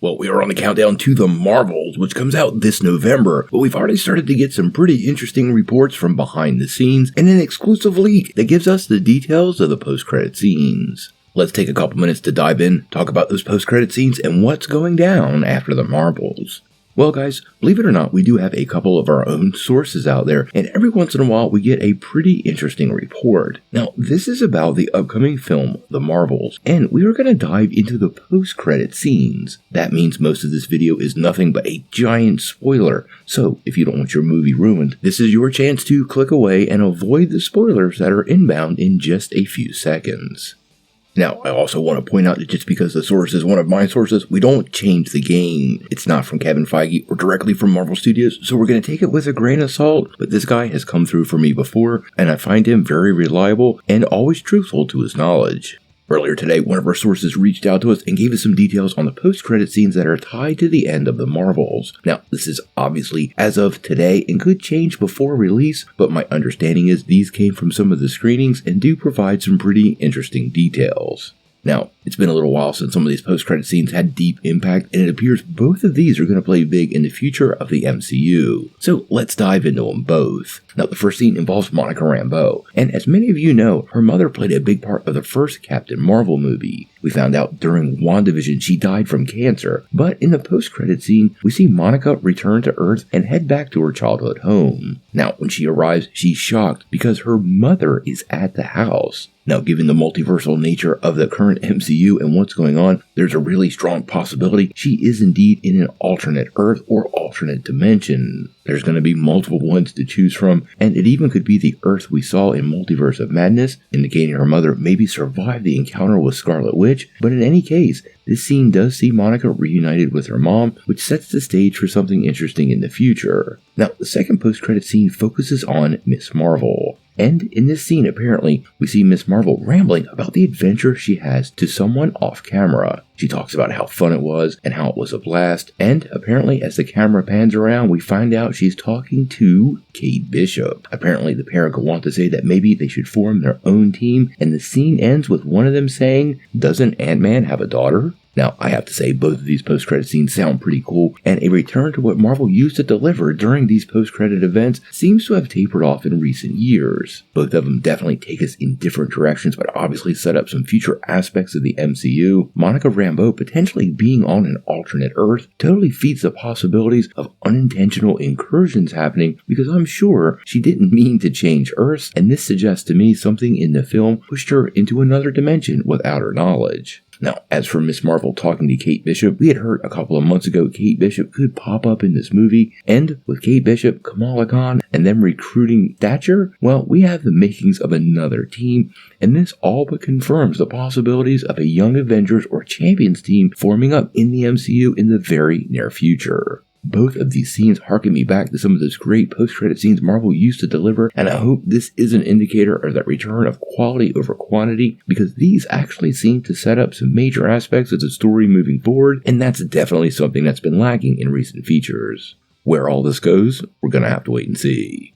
Well, we are on the countdown to the Marvels, which comes out this November, but we've already started to get some pretty interesting reports from behind the scenes and an exclusive leak that gives us the details of the post-credit scenes. Let's take a couple minutes to dive in, talk about those post-credit scenes and what's going down after the Marvels. Well guys, believe it or not, we do have a couple of our own sources out there, and every once in a while we get a pretty interesting report. Now, this is about the upcoming film, The Marvels, and we are going to dive into the post-credit scenes. That means most of this video is nothing but a giant spoiler, so if you don't want your movie ruined, this is your chance to click away and avoid the spoilers that are inbound in just a few seconds. Now, I also want to point out that just because the source is one of my sources, we don't change the game. It's not from Kevin Feige or directly from Marvel Studios, so we're going to take it with a grain of salt, but this guy has come through for me before, and I find him very reliable and always truthful to his knowledge. Earlier today, one of our sources reached out to us and gave us some details on the post-credit scenes that are tied to the end of the Marvels. Now, this is obviously as of today and could change before release, but my understanding is these came from some of the screenings and do provide some pretty interesting details. Now, it's been a little while since some of these post-credit scenes had deep impact, and it appears both of these are going to play big in the future of the MCU. So let's dive into them both. Now, the first scene involves Monica Rambeau, and as many of you know, her mother played a big part of the first Captain Marvel movie. We found out during WandaVision she died from cancer, but in the post-credit scene, we see Monica return to Earth and head back to her childhood home. Now, when she arrives, she's shocked because her mother is at the house. Now, given the multiversal nature of the current MCU and what's going on, there's a really strong possibility she is indeed in an alternate Earth or alternate dimension. There's going to be multiple ones to choose from, and it even could be the Earth we saw in Multiverse of Madness, indicating her mother maybe survived the encounter with Scarlet Witch, but in any case, this scene does see Monica reunited with her mom, which sets the stage for something interesting in the future. Now, the second post-credit scene focuses on Miss Marvel. And in this scene, apparently, we see Miss Marvel rambling about the adventure she has to someone off camera. She talks about how fun it was and how it was a blast, and apparently as the camera pans around, we find out she's talking to Kate Bishop. Apparently the pair go on to say that maybe they should form their own team, and the scene ends with one of them saying, "Doesn't Ant-Man have a daughter?" Now, I have to say, both of these post-credit scenes sound pretty cool, and a return to what Marvel used to deliver during these post-credit events seems to have tapered off in recent years. Both of them definitely take us in different directions, but obviously set up some future aspects of the MCU. Monica Rambeau potentially being on an alternate Earth totally feeds the possibilities of unintentional incursions happening, because I'm sure she didn't mean to change Earths, and this suggests to me something in the film pushed her into another dimension without her knowledge. Now, as for Miss Marvel talking to Kate Bishop, we had heard a couple of months ago Kate Bishop could pop up in this movie, and with Kate Bishop, Kamala Khan, and them recruiting Thatcher, well, we have the makings of another team, and this all but confirms the possibilities of a Young Avengers or Champions team forming up in the MCU in the very near future. Both of these scenes harken me back to some of those great post-credit scenes Marvel used to deliver, and I hope this is an indicator of that return of quality over quantity, because these actually seem to set up some major aspects of the story moving forward, and that's definitely something that's been lacking in recent features. Where all this goes, we're gonna have to wait and see.